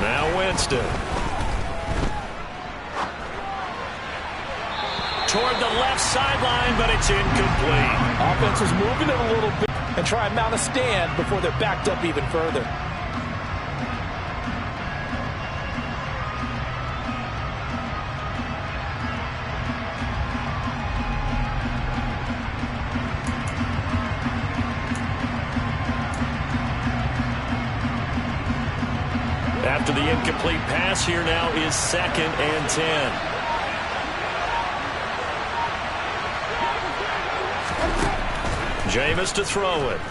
Now Winston. Toward the left sideline, but it's incomplete. Offense is moving it a little bit and try and mount a stand before they're backed up even further. After the incomplete pass, here now is 2nd and 10. Jameis to throw it.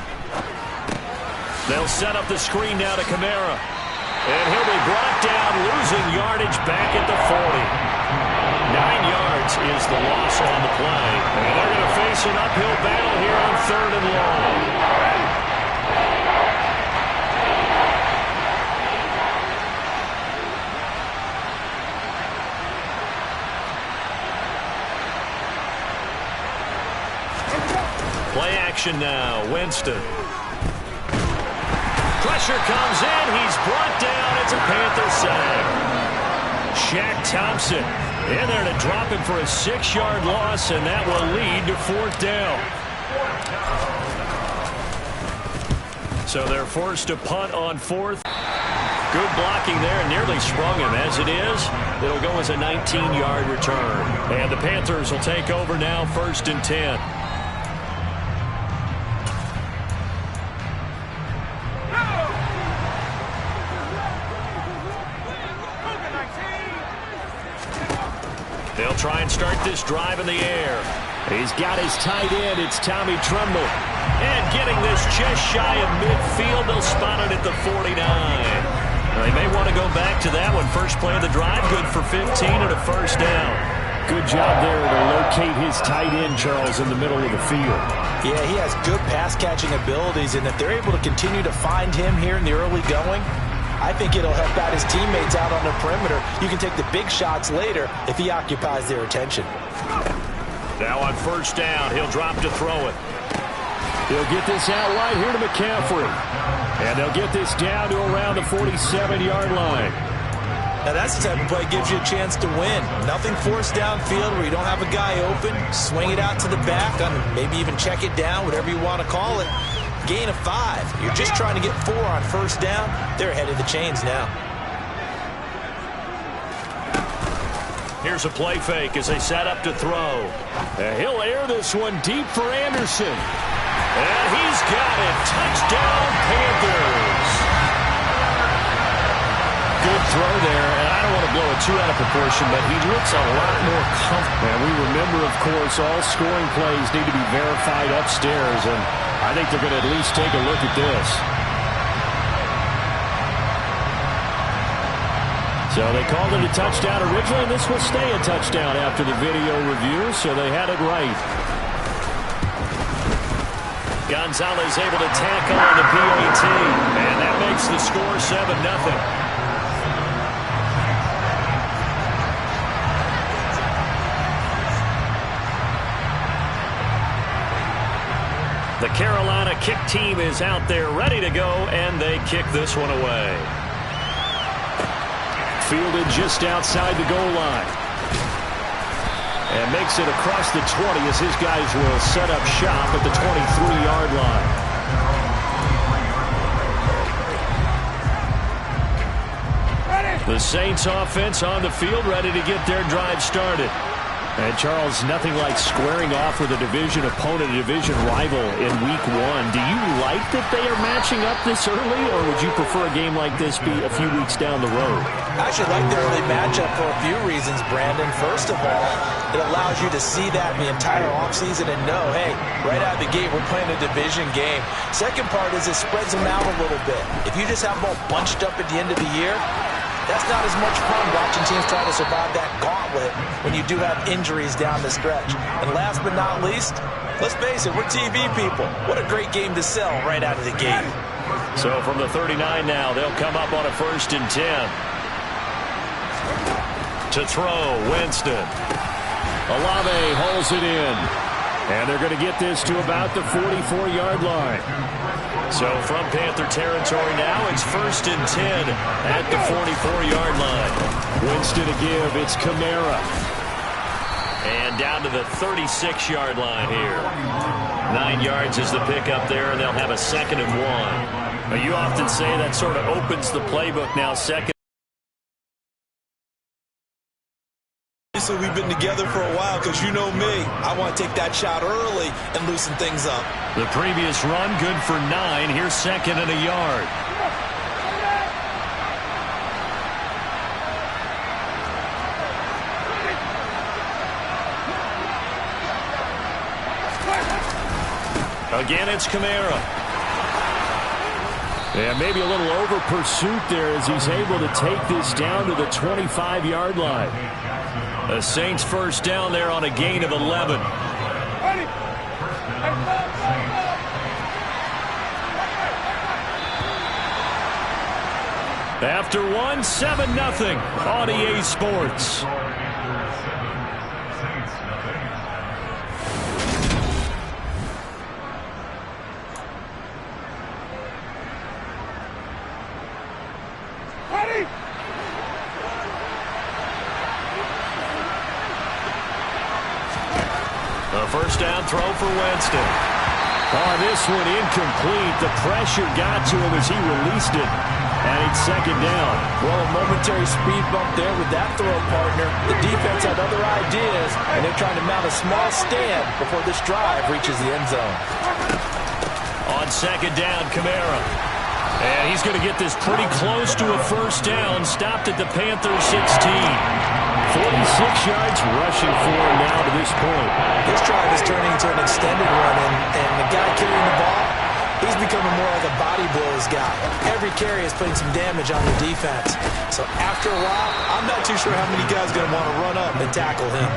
They'll set up the screen now to Kamara. And he'll be brought down, losing yardage back at the 40. 9 yards is the loss on the play. And they're going to face an uphill battle here on 3rd and long. Play action now. Winston. Pressure comes in. He's brought down. It's a Panther sack. Shaq Thompson in there to drop him for a 6-yard loss, and that will lead to 4th down. So they're forced to punt on 4th. Good blocking there, nearly sprung him. As it is, it'll go as a 19-yard return. And the Panthers will take over now, 1st and 10. They'll try and start this drive in the air. He's got his tight end. It's Tommy Tremble. And getting this just shy of midfield. They'll spot it at the 49. They may want to go back to that one. First play of the drive, good for 15 and a 1st down. Good job there to locate his tight end, Charles, in the middle of the field. Yeah, he has good pass-catching abilities, and if they're able to continue to find him here in the early going, I think it'll help out his teammates out on the perimeter. You can take the big shots later if he occupies their attention. Now on 1st down, he'll drop to throw it. He'll get this out wide here to McCaffrey. And they'll get this down to around the 47-yard line. Now that's the type of play that gives you a chance to win. Nothing forced downfield where you don't have a guy open. Swing it out to the back, maybe even check it down, whatever you want to call it. Gain of 5. You're just trying to get 4 on 1st down. They're ahead of the chains now. Here's a play fake as they set up to throw. He'll air this one deep for Anderson. And he's got it. Touchdown, Panthers. Good throw there, and I don't want to blow it too out of proportion, but he looks a lot more comfortable. And we remember, of course, all scoring plays need to be verified upstairs, and I think they're going to at least take a look at this. So they called it a touchdown originally, and this will stay a touchdown after the video review, so they had it right. Gonzalez able to tackle on the PAT, and that makes the score 7-0. The Carolina kick team is out there ready to go, and they kick this one away. Fielded just outside the goal line. And makes it across the 20 as his guys will set up shop at the 23-yard line. The Saints offense on the field ready to get their drive started. And, Charles, nothing like squaring off with a division opponent, a division rival in Week 1. Do you like that they are matching up this early, or would you prefer a game like this be a few weeks down the road? I actually like the early matchup for a few reasons, Brandon. First of all, it allows you to see that in the entire offseason and know, hey, right out of the gate, we're playing a division game. Second part is it spreads them out a little bit. If you just have them all bunched up at the end of the year, that's not as much fun watching teams try to survive that gauntlet when you do have injuries down the stretch. And last but not least, let's face it, we're TV people. What a great game to sell right out of the gate. So from the 39 now, they'll come up on a 1st and 10. To throw, Winston. Olave holds it in. And they're going to get this to about the 44-yard line. So from Panther territory now, it's 1st and 10 at the 44-yard line. Winston to give. It's Kamara. And down to the 36-yard line here. 9 yards is the pickup there, and they'll have a 2nd and 1. Now, you often say that sort of opens the playbook now, second. So we've been together for a while because you know me. I want to take that shot early and loosen things up. The previous run, good for 9. Here's 2nd and a yard. Again, it's Kamara. And maybe a little over pursuit there as he's able to take this down to the 25-yard line. The Saints first down there on a gain of 11. After one, 7-0 on EA Sports. A first down throw for Winston. Oh, this one incomplete. The pressure got to him as he released it. And it's 2nd down. Well, a momentary speed bump there with that throw, partner. The defense had other ideas, and they're trying to mount a small stand before this drive reaches the end zone. On 2nd down, Kamara. And he's going to get this pretty close to a first down. Stopped at the Panthers 16. 46 yards rushing for him now to this point. This drive is turning into an extended run, and the guy carrying the ball, he's becoming more like a body blows guy. Every carry is putting some damage on the defense. So after a while, I'm not too sure how many guys are going to want to run up and tackle him.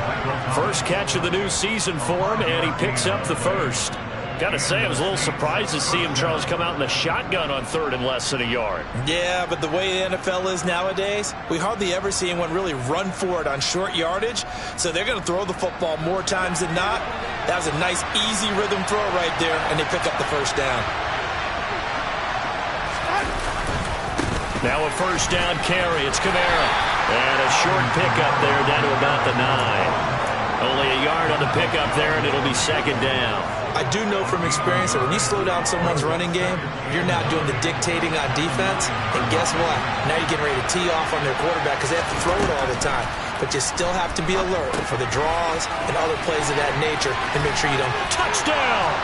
First catch of the new season for him, and he picks up the first. Got to say, I was a little surprised to see him, Charles, come out in the shotgun on 3rd and less than a yard. Yeah, but the way the NFL is nowadays, we hardly ever see anyone really run for it on short yardage. So they're going to throw the football more times than not. That was a nice, easy rhythm throw right there, and they pick up the first down. Now a first down carry. It's Kamara. And a short pickup there down to about the 9. Only a yard on the pickup there, and it'll be 2nd down. I do know from experience that when you slow down someone's running game, you're not doing the dictating on defense. And guess what? Now you're getting ready to tee off on their quarterback because they have to throw it all the time. But you still have to be alert for the draws and other plays of that nature and make sure you don't. Touchdown!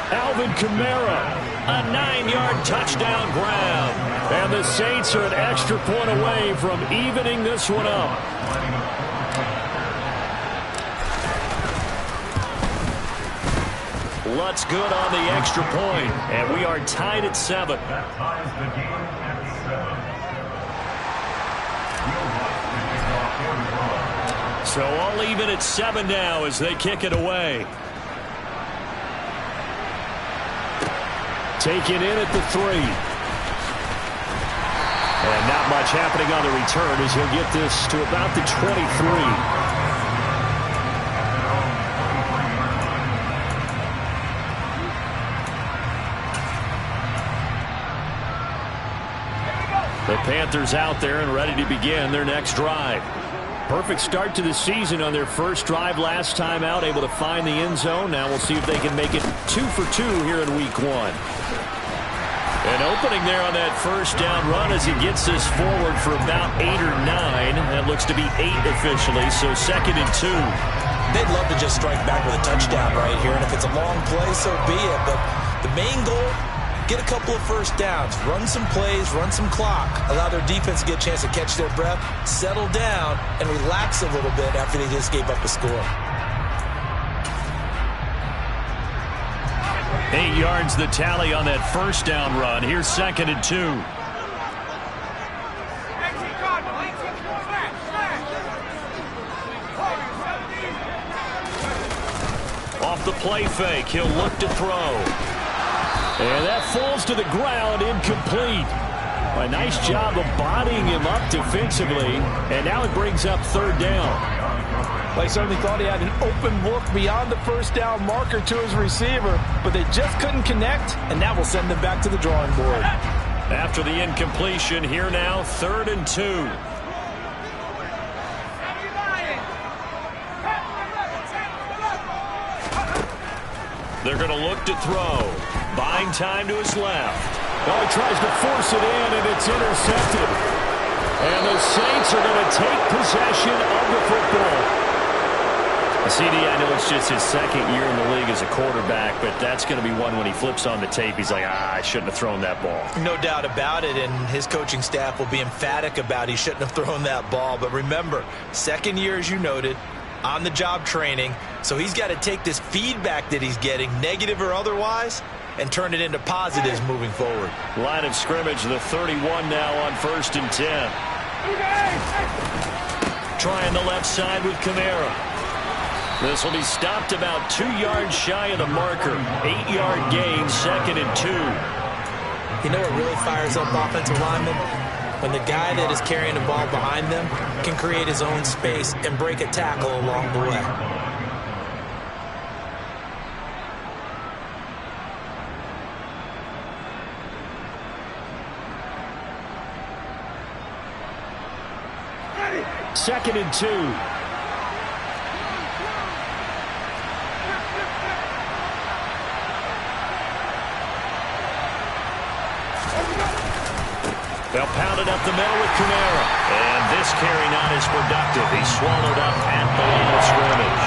Alvin Kamara, a 9-yard touchdown grab. And the Saints are an extra point away from evening this one up. Lutz good on the extra point, and we are tied at 7. So all even at 7 now as they kick it away. Taken in at the 3. And not much happening on the return as he'll get this to about the 23. The Panthers out there and ready to begin their next drive. Perfect start to the season on their first drive last time out, able to find the end zone. Now we'll see if they can make it 2 for 2 here in week 1. An opening there on that first down run as he gets this forward for about 8 or 9. That looks to be 8 officially, so 2nd and 2. They'd love to just strike back with a touchdown right here, and if it's a long play, so be it. But the main goal, get a couple of first downs, run some plays, run some clock, allow their defense to get a chance to catch their breath, settle down, and relax a little bit after they just gave up a score. 8 yards the tally on that first down run. Here's 2nd and 2. Off the play fake, he'll look to throw. And that falls to the ground, incomplete. A nice job of bodying him up defensively, and now it brings up third down. Well, he certainly thought he had an open look beyond the first down marker to his receiver, but they just couldn't connect, and that will send them back to the drawing board. After the incompletion, here now, 3rd and 2. They're going to look to throw. Buying time to his left. Oh, he tries to force it in, and it's intercepted. And the Saints are going to take possession of the football. CD, I know it's just his 2nd year in the league as a quarterback, but that's going to be one when he flips on the tape. He's like, I shouldn't have thrown that ball. No doubt about it, and his coaching staff will be emphatic about he shouldn't have thrown that ball. But remember, 2nd year, as you noted, on-the-job training, so he's got to take this feedback that he's getting, negative or otherwise, and turn it into positives moving forward. Line of scrimmage, the 31 now on 1st and 10. Trying the left side with Kamara. This will be stopped about 2 yards shy of the marker. 8-yard gain, 2nd and 2. You know what really fires up offensive linemen? When the guy that is carrying the ball behind them can create his own space and break a tackle along the way. Second and 2. They'll pound it up the middle with Kamara. And this carry not as productive. He's swallowed up at the line of scrimmage.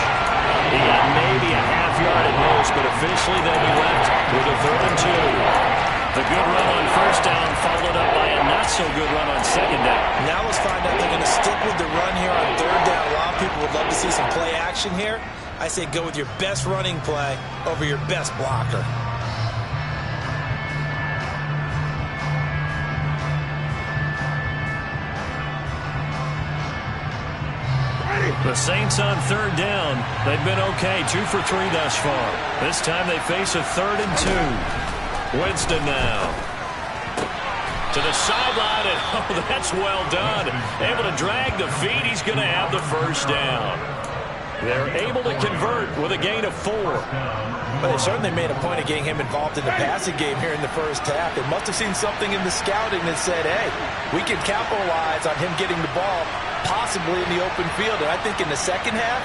He got maybe a half yard at most, but officially they'll be left with a 3rd and 2. The good run on 1st down followed up by a not-so-good run on 2nd down. Now let's find out they're going to stick with the run here on 3rd down. A lot of people would love to see some play action here. I say go with your best running play over your best blocker. The Saints on 3rd down. They've been okay, 2 for 3 thus far. This time they face a 3rd and 2. Winston now. To the sideline, and oh, that's well done. Able to drag the feet. He's going to have the 1st down. They're able to convert with a gain of 4. But they certainly made a point of getting him involved in the passing game here in the first half. They must have seen something in the scouting that said, hey, we can capitalize on him getting the ball possibly in the open field. And I think in the second half,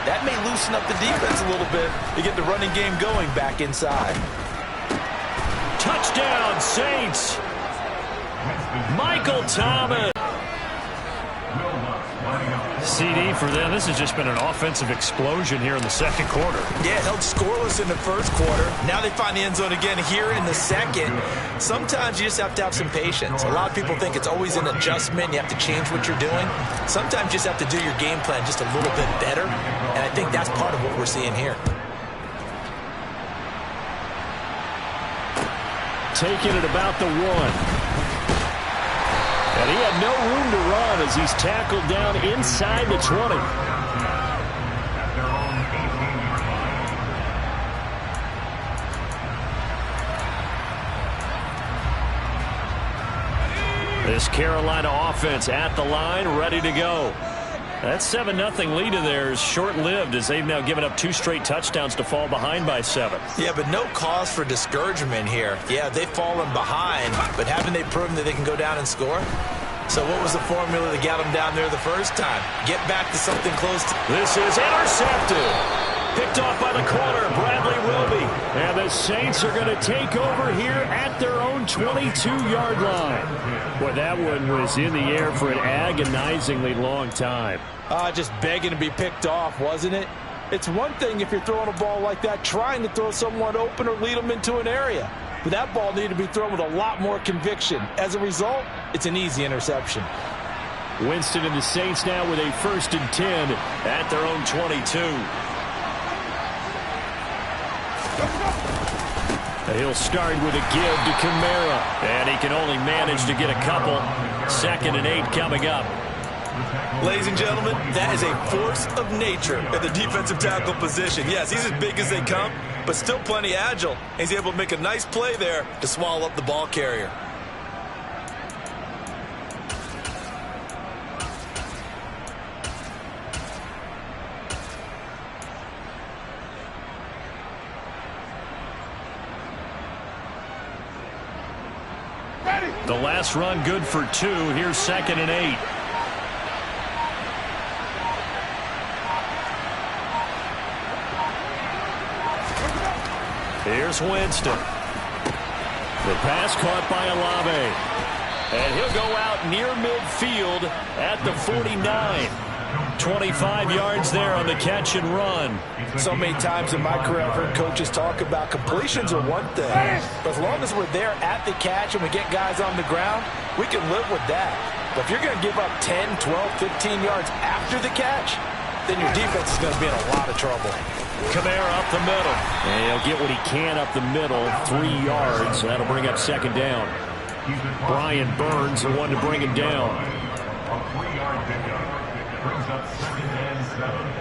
that may loosen up the defense a little bit to get the running game going back inside. Touchdown, Saints. Michael Thomas. CD for them. This has just been an offensive explosion here in the 2nd quarter. Yeah, held scoreless in the 1st quarter. Now they find the end zone again here in the 2nd. Sometimes you just have to have some patience. A lot of people think it's always an adjustment. You have to change what you're doing. Sometimes you just have to do your game plan just a little bit better. And I think that's part of what we're seeing here. Taking it about the 1. And he had no room to run as he's tackled down inside the 20. This Carolina offense at the line, ready to go. That 7-0 lead of theirs short-lived as they've now given up 2 straight touchdowns to fall behind by 7. Yeah, but no cause for discouragement here. Yeah, they've fallen behind, but haven't they proven that they can go down and score? So what was the formula that got them down there the first time? Get back to something close to... This is intercepted. Picked off by the corner, Bradley Roby. And the Saints are going to take over here at their own 22-yard line. Boy, that one was in the air for an agonizingly long time. Just begging to be picked off, wasn't it? It's one thing if you're throwing a ball like that, trying to throw someone open or lead them into an area. But that ball needed to be thrown with a lot more conviction. As a result, it's an easy interception. Winston and the Saints now with a 1st and 10 at their own 22. He'll start with a give to Kamara. And he can only manage to get a couple. 2nd and 8 coming up. Ladies and gentlemen, that is a force of nature at the defensive tackle position. Yes, he's as big as they come, but still plenty agile. He's able to make a nice play there to swallow up the ball carrier. The last run good for 2. Here's 2nd and 8. Here's Winston. The pass caught by Olave. And he'll go out near midfield at the 49. 25 yards there on the catch and run. So many times in my career I've heard coaches talk about completions are one thing, but as long as we're there at the catch and we get guys on the ground, we can live with that. But if you're going to give up 10, 12, 15 yards after the catch, then your defense is going to be in a lot of trouble. Kamara up the middle. And he'll get what he can up the middle, 3 yards. That'll bring up 2nd down. Brian Burns, the one to bring him down. A 3-yard pickup brings up 2nd and 7.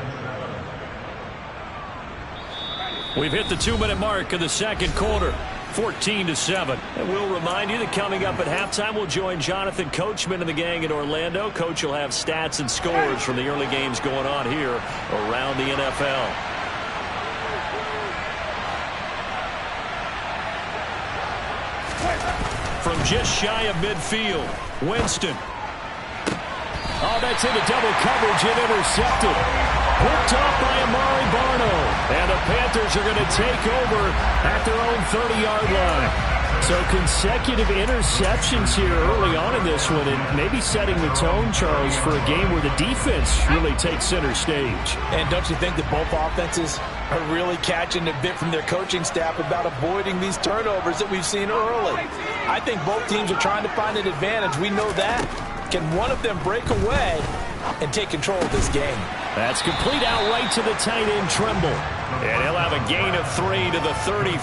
We've hit the 2-minute mark of the second quarter, 14-7. And we'll remind you that coming up at halftime, we'll join Jonathan Coachman and the gang in Orlando. Coach will have stats and scores from the early games going on here around the NFL. From just shy of midfield, Winston. Oh, that's into double coverage and intercepted. Picked off by Amari Barno. And the Panthers are going to take over at their own 30-yard line. So consecutive interceptions here early on in this one, and maybe setting the tone, Charles, for a game where the defense really takes center stage. And don't you think that both offenses are really catching a bit from their coaching staff about avoiding these turnovers that we've seen early? I think both teams are trying to find an advantage. We know that. Can one of them break away and take control of this game? That's complete out right to the tight end, Trimble. And he'll have a gain of 3 to the 33.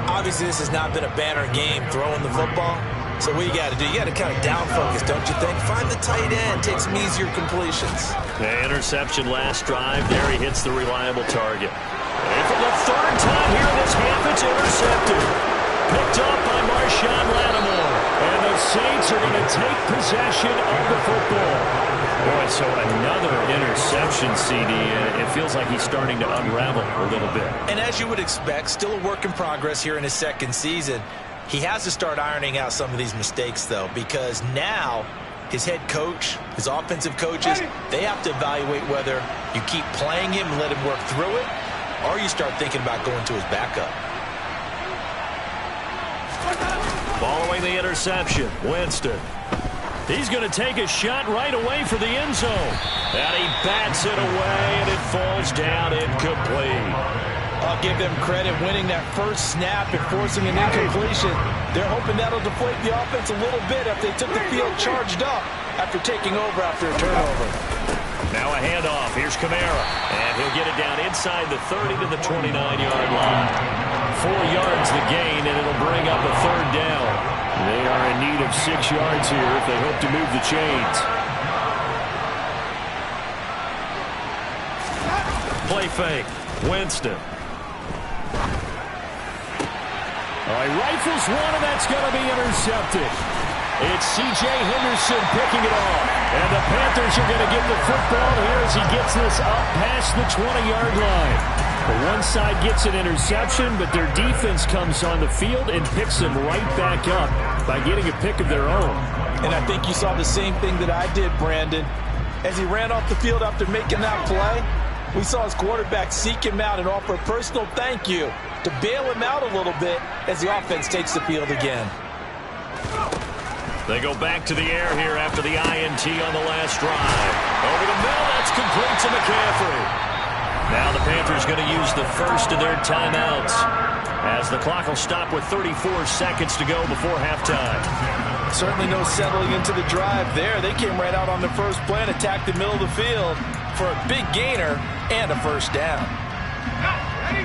Obviously, this has not been a banner game throwing the football. So what you got to do, you got to kind of down focus, don't you think? Find the tight end, take some easier completions. The interception last drive. There he hits the reliable target. And for the 3rd time here in this half, it's intercepted. Picked off by Marshawn Lattimore. And the Saints are going to take possession of the football. Boy, so another interception, CD. It feels like he's starting to unravel a little bit. And as you would expect, still a work in progress here in his 2nd season. He has to start ironing out some of these mistakes, though, because now his head coach, his offensive coaches, they have to evaluate whether you keep playing him and let him work through it, or you start thinking about going to his backup. Following the interception, Winston. He's going to take a shot right away for the end zone. And he bats it away, and it falls down incomplete. I'll give them credit winning that first snap and forcing an incompletion. They're hoping that'll deflate the offense a little bit if they took the field charged up after taking over after a turnover. Now a handoff. Here's Kamara. And he'll get it down inside the 30 to the 29-yard line. 4 yards the gain, and it'll bring up a 3rd down. They are in need of 6 yards here if they hope to move the chains. Play fake. Winston. He rifles one, and that's going to be intercepted. It's C.J. Henderson picking it off. And the Panthers are going to get the football here as he gets this up past the 20-yard line. The one side gets an interception, but their defense comes on the field and picks them right back up by getting a pick of their own. And I think you saw the same thing that I did, Brandon. As he ran off the field after making that play, we saw his quarterback seek him out and offer a personal thank you to bail him out a little bit as the offense takes the field again. They go back to the air here after the INT on the last drive. Over the middle, that's complete to McCaffrey. Now the Panthers going to use the first of their timeouts as the clock will stop with 34 seconds to go before halftime. Certainly no settling into the drive there. They came right out on the first play and attacked the middle of the field for a big gainer and a first down.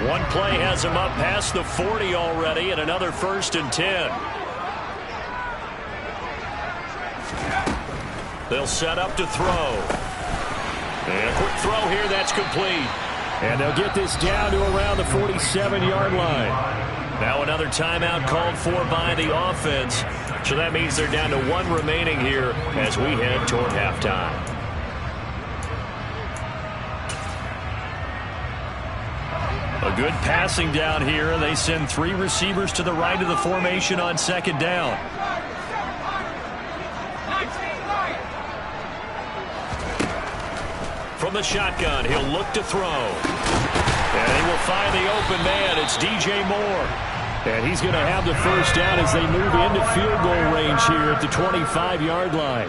One play has him up past the 40 already, and another 1st and 10. They'll set up to throw. And a quick throw here, that's complete. And they'll get this down to around the 47-yard line. Now another timeout called for by the offense. So that means they're down to 1 remaining here as we head toward halftime. A good passing down here. They send 3 receivers to the right of the formation on 2nd down. From the shotgun, he'll look to throw. And he will find the open man. It's DJ Moore. And he's going to have the first down as they move into field goal range here at the 25-yard line.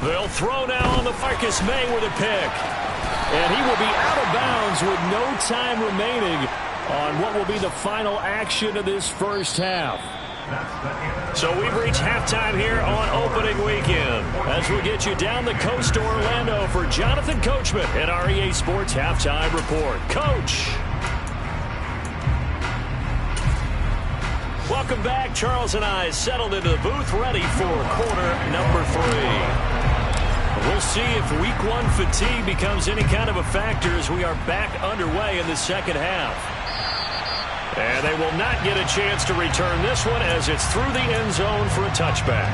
They'll throw now on the Marcus May with a pick. And he will be out of bounds with no time remaining on what will be the final action of this first half. So we've reached halftime here on opening weekend as we'll get you down the coast to Orlando for Jonathan Coachman at our EA Sports Halftime Report. Coach. Welcome back. Charles and I settled into the booth ready for quarter number 3. We'll see if week 1 fatigue becomes any kind of a factor as we are back underway in the second half. And they will not get a chance to return this one as it's through the end zone for a touchback.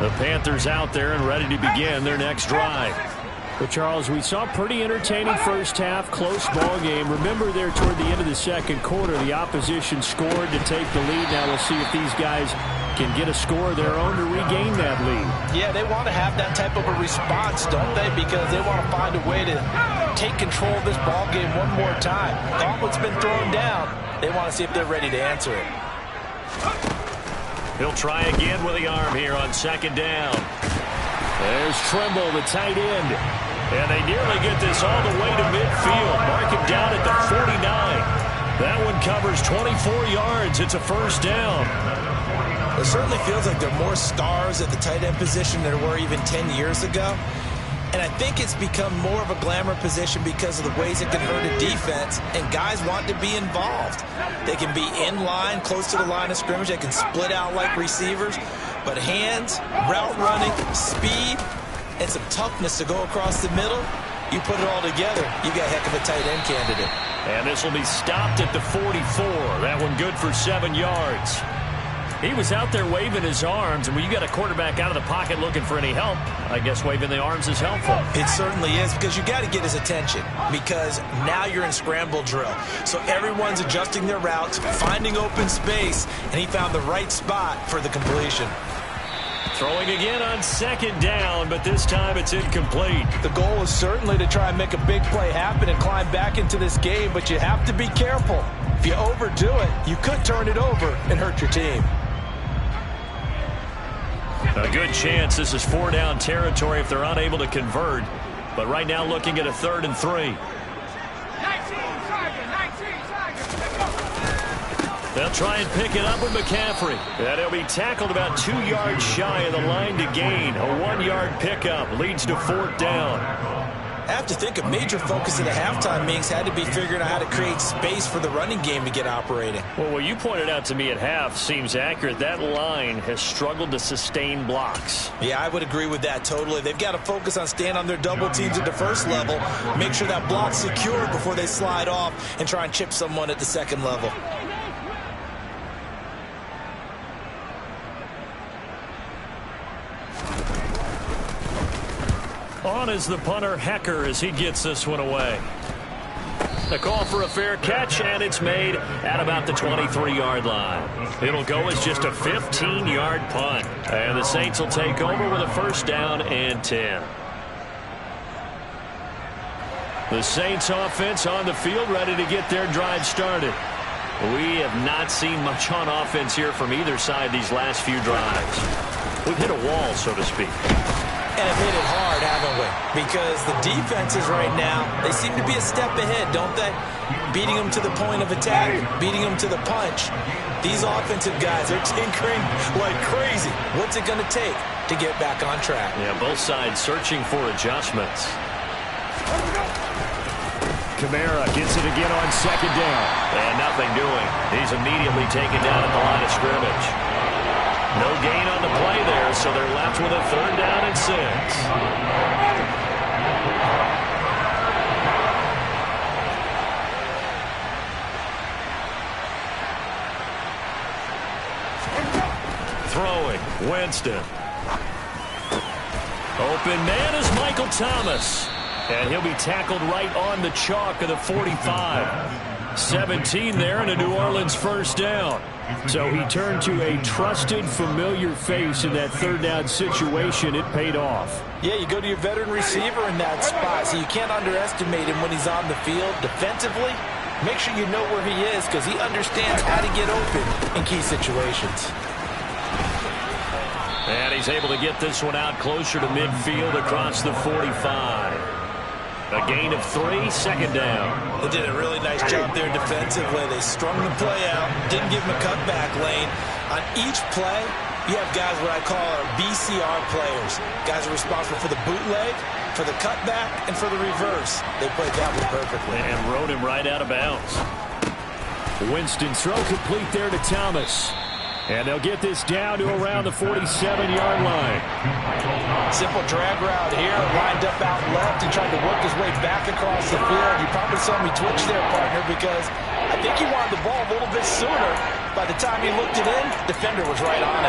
The Panthers out there and ready to begin their next drive. But, Charles, we saw a pretty entertaining first half, close ball game. Remember there toward the end of the second quarter, the opposition scored to take the lead. Now we'll see if these guys can get a score of their own to regain that lead. Yeah, they want to have that type of a response, don't they? Because they want to find a way to take control of this ball game one more time. Gauntlet's been thrown down. They want to see if they're ready to answer it. He'll try again with the arm here on second down. There's Trimble, the tight end. And they nearly get this all the way to midfield. Mark him down at the 49. That one covers 24 yards. It's a first down. It certainly feels like there are more stars at the tight end position than there were even 10 years ago. And I think it's become more of a glamour position because of the ways it can hurt a defense, and guys want to be involved. They can be in line, close to the line of scrimmage. They can split out like receivers. But hands, route running, speed, and some toughness to go across the middle, you put it all together, you got a heck of a tight end candidate. And this will be stopped at the 44. That one good for 7 yards. He was out there waving his arms, and when you got a quarterback out of the pocket looking for any help, I guess waving the arms is helpful. It certainly is, because you got to get his attention, because now you're in scramble drill. So everyone's adjusting their routes, finding open space, and he found the right spot for the completion. Throwing again on second down, but this time it's incomplete. The goal is certainly to try and make a big play happen and climb back into this game, but you have to be careful. If you overdo it, you could turn it over and hurt your team. A good chance this is 4-down territory if they're unable to convert. But right now looking at a 3rd and 3. They'll try and pick it up with McCaffrey. And he'll be tackled about 2 yards shy of the line to gain. A 1-yard pickup leads to 4th down. I have to think a major focus of the halftime meetings had to be figuring out how to create space for the running game to get operating. Well, what you pointed out to me at half seems accurate. That line has struggled to sustain blocks. Yeah, I would agree with that totally. They've got to focus on staying on their double teams at the first level, make sure that block's secure before they slide off and try and chip someone at the second level. On is the punter, Hecker, as he gets this one away. The call for a fair catch, and it's made at about the 23-yard line. It'll go as just a 15-yard punt. And the Saints will take over with a 1st down and 10. The Saints offense on the field, ready to get their drive started. We have not seen much on offense here from either side these last few drives. We've hit a wall, so to speak. And have hit it hard, haven't we? Because the defenses right now, they seem to be a step ahead, don't they? Beating them to the point of attack, beating them to the punch. These offensive guys, they're tinkering like crazy. What's it going to take to get back on track? Yeah, both sides searching for adjustments. Kamara gets it again on second down. And nothing doing. He's immediately taken down at the line of scrimmage. No gain on the play there, so they're left with a 3rd down and 6. Throwing, Winston. Open man is Michael Thomas. And he'll be tackled right on the chalk of the 45. 17 there and a New Orleans first down. So he turned to a trusted, familiar face in that third down situation. It paid off. Yeah, you go to your veteran receiver in that spot, so you can't underestimate him when he's on the field. Defensively, make sure you know where he is because he understands how to get open in key situations. And he's able to get this one out closer to midfield across the 45. A gain of 3, second down. They did a really nice job there defensively. They strung the play out, didn't give him a cutback lane. On each play, you have guys what I call our BCR players. Guys are responsible for the bootleg, for the cutback, and for the reverse. They played that one perfectly. And rode him right out of bounds. Winston's throw complete there to Thomas. And they'll get this down to around the 47-yard line. Simple drag route here, lined up out left and tried to work his way back across the field. You probably saw me twitch there, partner, because I think he wanted the ball a little bit sooner. By the time he looked it in, defender was right on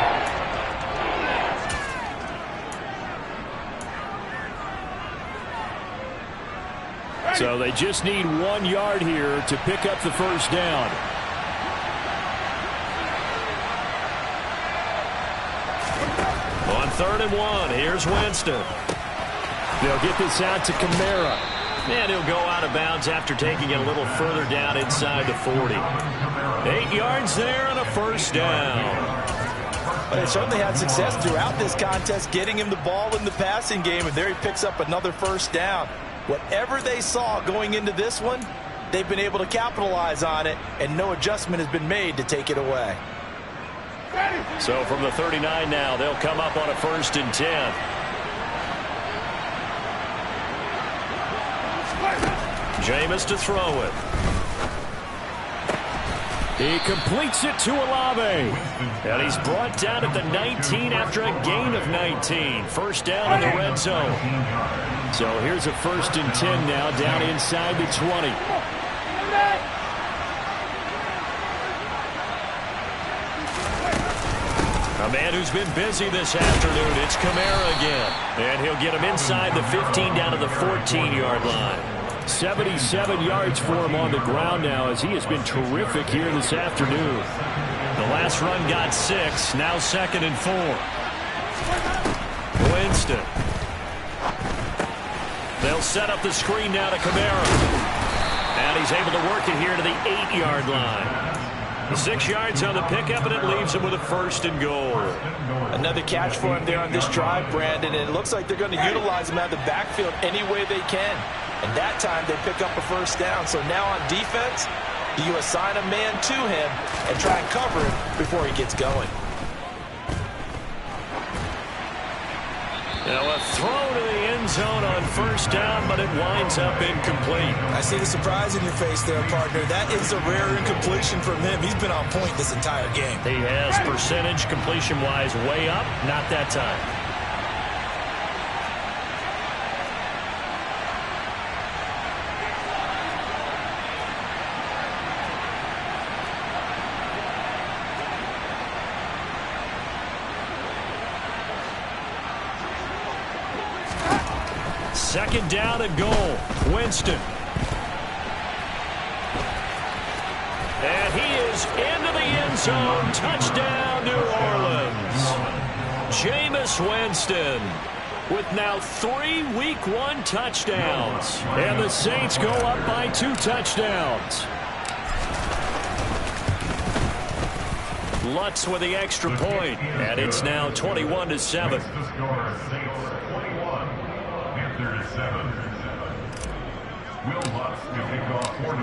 it. So they just need 1 yard here to pick up the first down. On 3rd and 1, here's Winston. They'll get this out to Kamara. And he'll go out of bounds after taking it a little further down inside the 40. 8 yards there and a first down. But they certainly had success throughout this contest, getting him the ball in the passing game, and there he picks up another first down. Whatever they saw going into this one, they've been able to capitalize on it, and no adjustment has been made to take it away. So from the 39 now, they'll come up on a 1st and 10. Jameis to throw it. He completes it to Olave. And he's brought down at the 19 after a gain of 19. First down in the red zone. So here's a 1st and 10 now down inside the 20. A man who's been busy this afternoon, it's Kamara again. And he'll get him inside the 15 down to the 14-yard line. 77 yards for him on the ground now as he has been terrific here this afternoon. The last run got 6, now 2nd and 4. Winston. They'll set up the screen now to Kamara. And he's able to work it here to the 8-yard line. 6 yards on the pickup, and it leaves him with a 1st and goal. Another catch for him there on this drive, Brandon, and it looks like they're going to utilize him out of the backfield any way they can. And that time they pick up a first down. So now on defense, you assign a man to him and try and cover him before he gets going. Now a throw to the end zone on 1st down, but it winds up incomplete. I see the surprise in your face there, partner. That is a rare incompletion from him. He's been on point this entire game. He has percentage completion-wise way up, not that time. Second down and goal. Winston. And he is into the end zone. Touchdown, New Orleans. Jameis Winston with now 3 Week 1 touchdowns. And the Saints go up by 2 touchdowns. Lutz with the extra point. And it's now 21-7.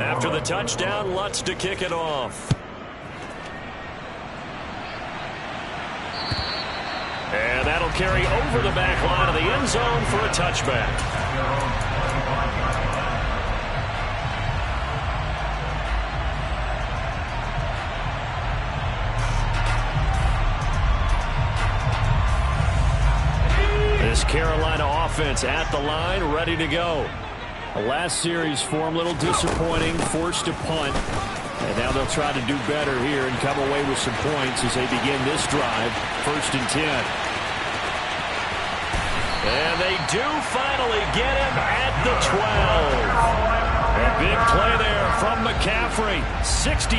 After the touchdown, Lutz to kick it off. And that'll carry over the back line of the end zone for a touchback. This Carolina offense at the line, ready to go. The last series for them, a little disappointing, forced to punt. And now they'll try to do better here and come away with some points as they begin this drive. 1st and 10. And they do finally get him at the 12. A big play there from McCaffrey. 63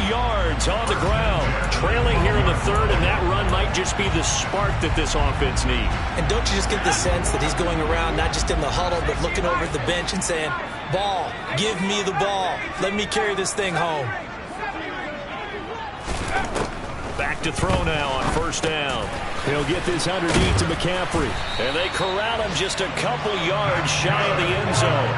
yards on the ground. Trailing here in the third, and that run might just be the spark that this offense needs. And don't you just get the sense that he's going around, not just in the huddle, but looking over at the bench and saying, ball, give me the ball. Let me carry this thing home. Back to throw now on first down. He'll get this underneath to McCaffrey. And they corral him just a couple yards shy of the end zone.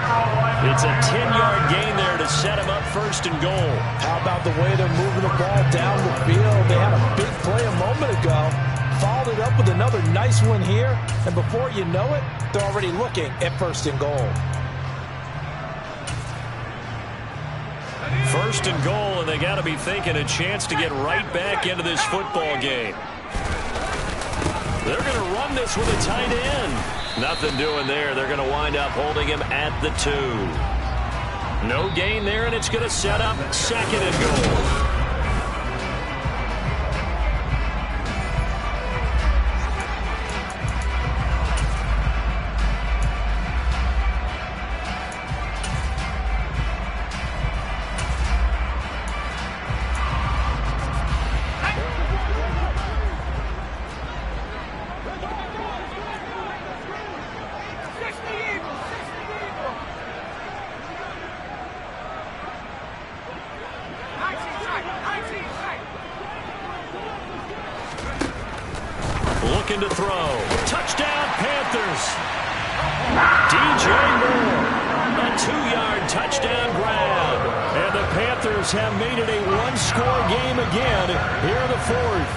It's a 10-yard gain there to set him up first and goal. How about the way they're moving the ball down the field? They had a big play a moment ago. Followed it up with another nice one here. And before you know it, they're already looking at first and goal. First and goal, and they got to be thinking a chance to get right back into this football game. They're going to run this with a tight end. Nothing doing there. They're going to wind up holding him at the 2. No gain there, and it's going to set up second and goal. Looking to throw. Touchdown, Panthers. DJ Moore. A 2-yard touchdown grab. And the Panthers have made it a one-score game again here in the fourth.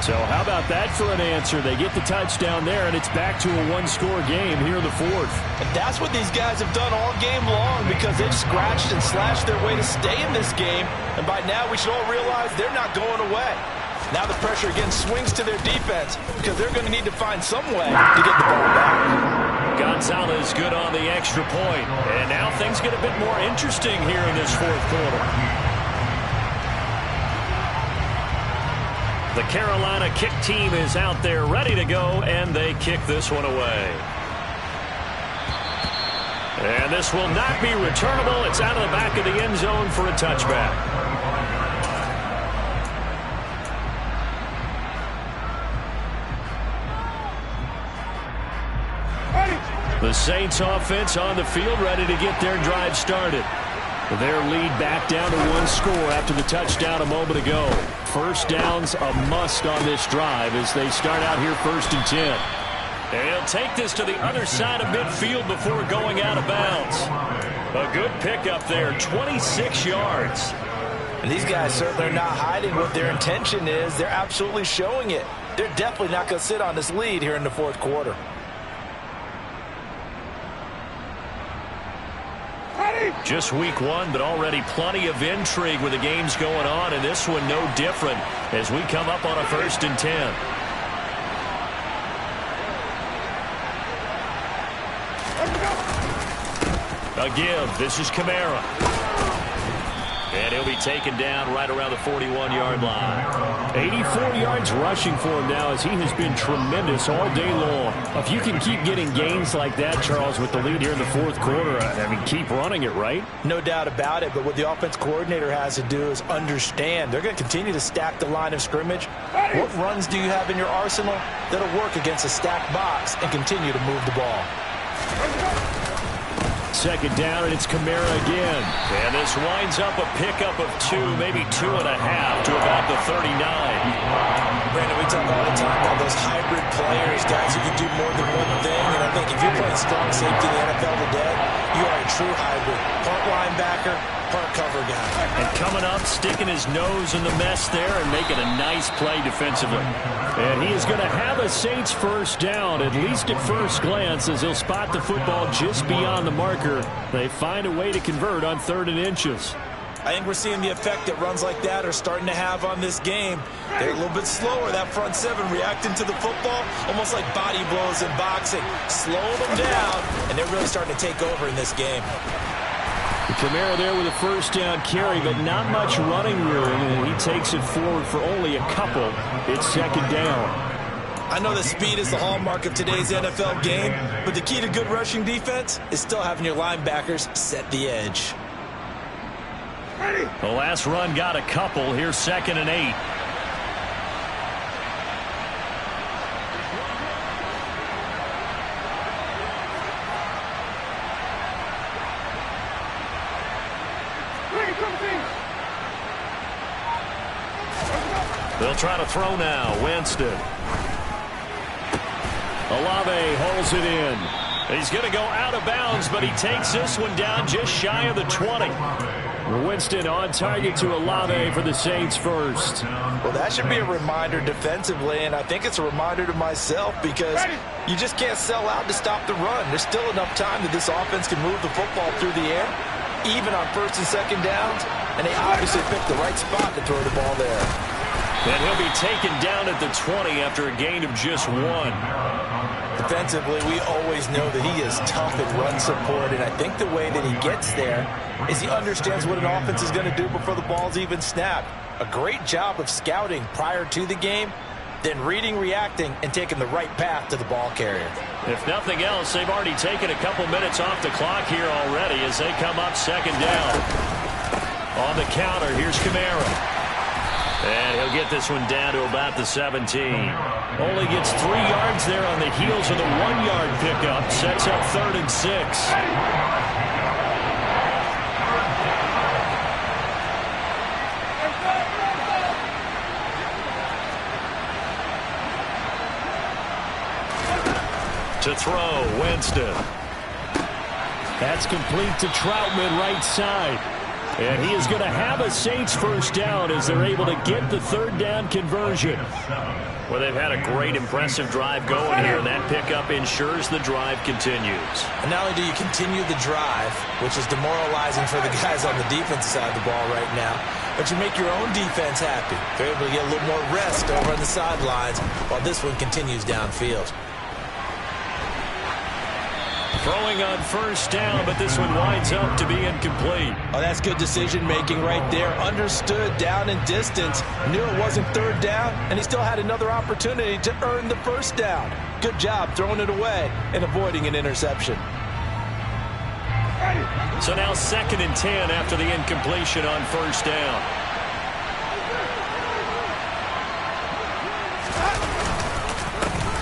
So how about that for an answer? They get the touchdown there, and it's back to a one-score game here in the fourth. And that's what these guys have done all game long, because they've scratched and slashed their way to stay in this game. And by now, we should all realize they're not going away. Now the pressure again swings to their defense, because they're going to need to find some way to get the ball back. Gonzalez good on the extra point. And now things get a bit more interesting here in this fourth quarter. The Carolina kick team is out there ready to go, and they kick this one away. And this will not be returnable. It's out of the back of the end zone for a touchback. The Saints offense on the field ready to get their drive started. Their lead back down to one score after the touchdown a moment ago. First down's a must on this drive as they start out here first and 10. And he'll take this to the other side of midfield before going out of bounds. A good pickup there, 26 yards. And these guys certainly are not hiding what their intention is. They're absolutely showing it. They're definitely not going to sit on this lead here in the fourth quarter. Just week one, but already plenty of intrigue with the games going on, and this one no different as we come up on a first and 10. A give. This is Kamara. And he'll be taken down right around the 41-yard line. 84 yards rushing for him now as he has been tremendous all day long. If you can keep getting gains like that, Charles, with the lead here in the fourth quarter, I mean, keep running it, right? No doubt about it, but what the offense coordinator has to do is understand. They're going to continue to stack the line of scrimmage. What runs do you have in your arsenal that'll work against a stacked box and continue to move the ball? Second down, and it's Kamara again. And this winds up a pickup of 2, maybe 2.5 to about the 39. Brandon, we talk all the time about those hybrid players, guys who can do more than one thing. And I think if you're playing strong safety in the NFL today, you are a true hybrid. Part linebacker, part cover guy. And coming up, sticking his nose in the mess there and making a nice play defensively. And he is going to have a Saints first down, at least at first glance, as he'll spot the football just beyond the marker. They find a way to convert on 3rd and inches. I think we're seeing the effect that runs like that are starting to have on this game. They're a little bit slower, that front seven, reacting to the football, almost like body blows in boxing. Slow them down, and they're really starting to take over in this game. Kamara there with a first down carry, but not much running room, and he takes it forward for only a couple. It's second down. I know that speed is the hallmark of today's NFL game, but the key to good rushing defense is still having your linebackers set the edge. The last run got a couple. Here's 2nd and 8. They'll try to throw now. Winston. Olave holds it in. He's going to go out of bounds, but he takes this one down just shy of the 20. Winston on target to Olave for the Saints first. Well, that should be a reminder defensively, and I think it's a reminder to myself because you just can't sell out to stop the run. There's still enough time that this offense can move the football through the air, even on 1st and 2nd downs, and they obviously picked the right spot to throw the ball there. And he'll be taken down at the 20 after a gain of just 1. Defensively, we always know that he is tough in run support, and I think the way that he gets there is he understands what an offense is going to do before the ball's even snapped. A great job of scouting prior to the game, then reading, reacting, and taking the right path to the ball carrier. If nothing else, they've already taken a couple minutes off the clock here already as they come up 2nd down. On the counter, here's Kamara. And he'll get this one down to about the 17. Only gets 3 yards there on the heels of the 1-yard pickup. Sets up 3rd and 6. To throw, Winston. That's complete to Troutman, right side. And he is going to have a Saints first down as they're able to get the 3rd down conversion. Well, they've had a great, impressive drive going here, and that pickup ensures the drive continues. And not only do you continue the drive, which is demoralizing for the guys on the defensive side of the ball right now, but you make your own defense happy. They're able to get a little more rest over on the sidelines while this one continues downfield. Throwing on 1st down, but this one winds up to be incomplete. Oh, that's good decision-making right there. Understood down and distance. Knew it wasn't 3rd down, and he still had another opportunity to earn the 1st down. Good job throwing it away and avoiding an interception. So now 2nd and 10 after the incompletion on 1st down.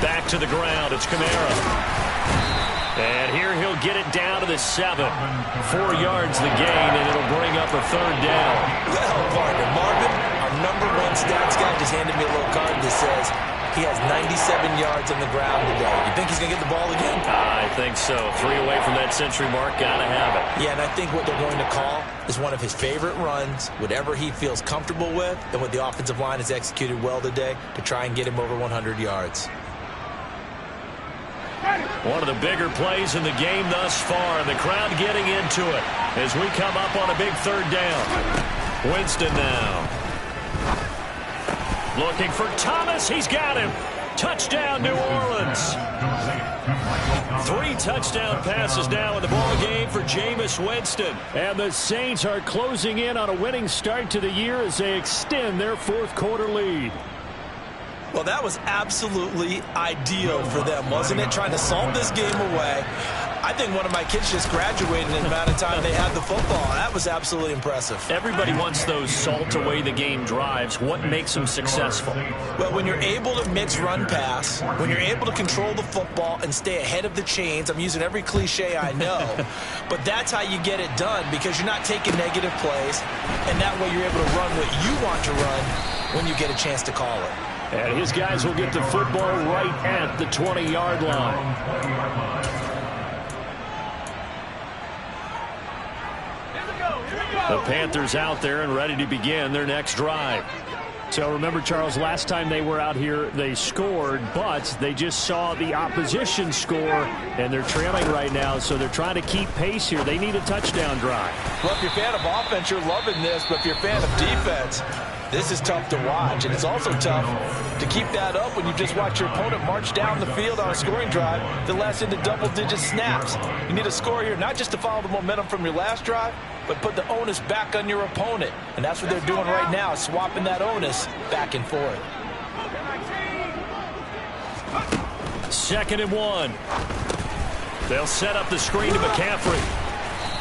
Back to the ground. It's Kamara. And here he'll get it down to the 7. 4 yards the gain, and it'll bring up a 3rd down. Well, partner, Marvin, our #1 stats guy just handed me a little card that says he has 97 yards on the ground today. You think he's going to get the ball again? I think so. 3 away from that century mark. Got to have it. Yeah, and I think what they're going to call is one of his favorite runs, whatever he feels comfortable with, and what the offensive line has executed well today to try and get him over 100 yards. One of the bigger plays in the game thus far. The crowd getting into it as we come up on a big 3rd down. Winston now. Looking for Thomas. He's got him. Touchdown, New Orleans. 3 touchdown passes now in the ball game for Jameis Winston. And the Saints are closing in on a winning start to the year as they extend their 4th quarter lead. Well, that was absolutely ideal for them, wasn't it? Trying to solve this game away. I think one of my kids just graduated in the amount of time they had the football. That was absolutely impressive. Everybody wants those salt away the game drives. What makes them successful? Well, when you're able to mix run pass, when you're able to control the football and stay ahead of the chains, I'm using every cliche I know, but that's how you get it done because you're not taking negative plays, and that way you're able to run what you want to run when you get a chance to call it. And his guys will get the football right at the 20-yard line. The Panthers out there and ready to begin their next drive. So remember, Charles, last time they were out here, they scored, but they just saw the opposition score, and they're trailing right now, so they're trying to keep pace here. They need a touchdown drive. Well, if you're a fan of offense, you're loving this, but if you're a fan of defense, this is tough to watch, and it's also tough to keep that up when you just watch your opponent march down the field on a scoring drive that lasts into double-digit snaps. You need a score here, not just to follow the momentum from your last drive, but put the onus back on your opponent. And that's what they're doing right now, swapping that onus back and forth. 2nd and 1. They'll set up the screen to McCaffrey.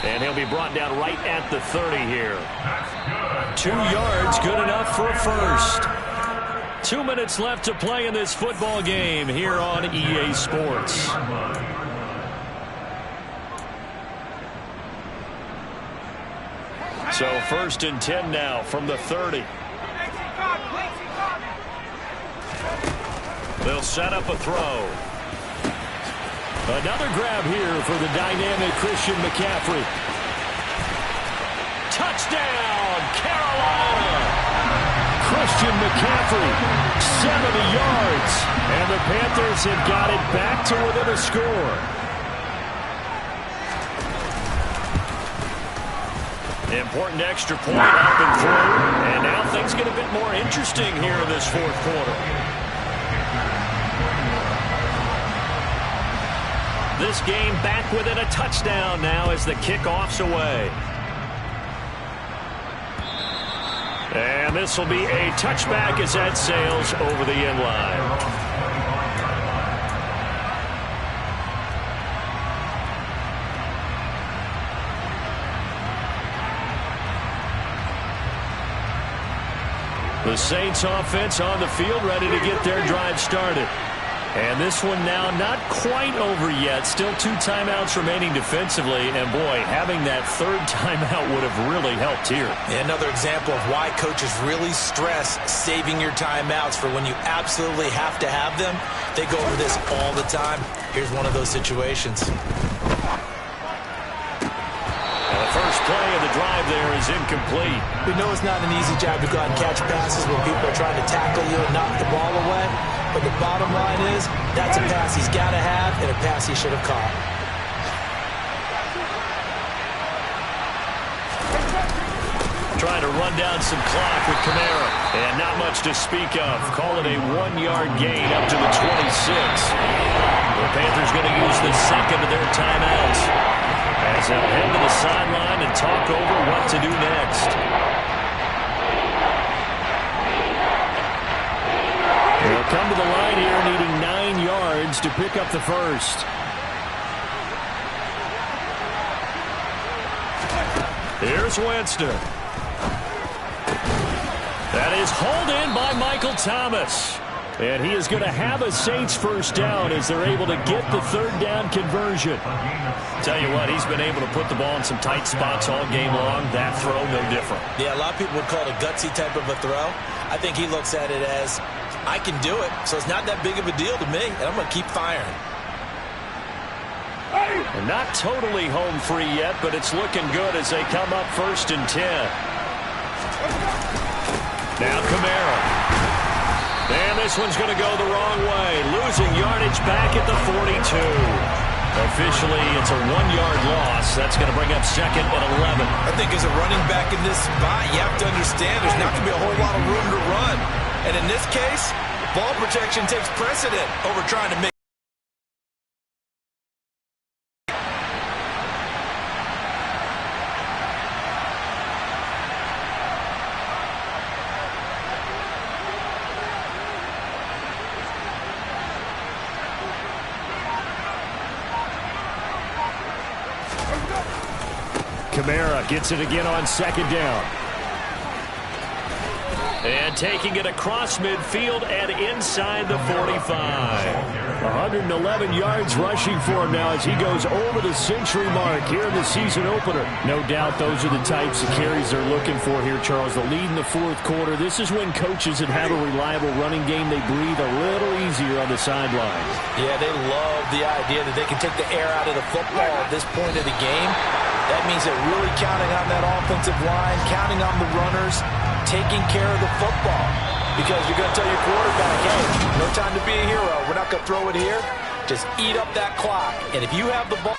And he'll be brought down right at the 30 here. 2 yards, good enough for a first. 2 minutes left to play in this football game here on EA Sports. So 1st and 10 now from the 30. They'll set up a throw. Another grab here for the dynamic Christian McCaffrey. Touchdown, Carolina! Christian McCaffrey, 70 yards. And the Panthers have got it back to within a score. Important extra point up and through. And now things get a bit more interesting here in this 4th quarter. This game back within a touchdown now as the kickoff's away. And this will be a touchback as that sails over the end line. The Saints offense on the field ready to get their drive started. And this one now not quite over yet. Still 2 timeouts remaining defensively. And, boy, having that 3rd timeout would have really helped here. Another example of why coaches really stress saving your timeouts for when you absolutely have to have them. They go over this all the time. Here's one of those situations. And the first play of the drive there is incomplete. We know it's not an easy job to go out and catch passes when people are trying to tackle you and knock the ball away. But the bottom line is, that's a pass he's got to have and a pass he should have caught. Trying to run down some clock with Kamara. And not much to speak of. Call it a 1-yard gain up to the 26. The Panthers going to use the 2nd of their timeouts as they'll head to the sideline and talk over what to do next. They'll come to the line here needing 9 yards to pick up the first. Here's Winston. That is hauled in by Michael Thomas. And he is going to have a Saints first down as they're able to get the 3rd down conversion. Tell you what, he's been able to put the ball in some tight spots all game long. That throw, no different. Yeah, a lot of people would call it a gutsy type of a throw. I think he looks at it as, I can do it, so it's not that big of a deal to me, and I'm going to keep firing. And not totally home free yet, but it's looking good as they come up 1st and 10. Now Kamara. And this one's going to go the wrong way. Losing yardage back at the 42. Officially, it's a 1-yard loss. That's going to bring up 2nd and 11. I think as a running back in this spot, you have to understand there's not going to be a whole lot of room to run. And in this case, ball protection takes precedent over trying to make. Kamara gets it again on 2nd down. And taking it across midfield and inside the 45. 111 yards rushing for him now as he goes over the century mark here in the season opener. No doubt those are the types of carries they're looking for here, Charles. The lead in the 4th quarter. This is when coaches that have a reliable running game, they breathe a little easier on the sideline. Yeah, they love the idea that they can take the air out of the football at this point of the game. That means they're really counting on that offensive line, counting on the runners, taking care of the football. Because you're going to tell your quarterback, hey, no time to be a hero. We're not going to throw it here. Just eat up that clock. And if you have the ball.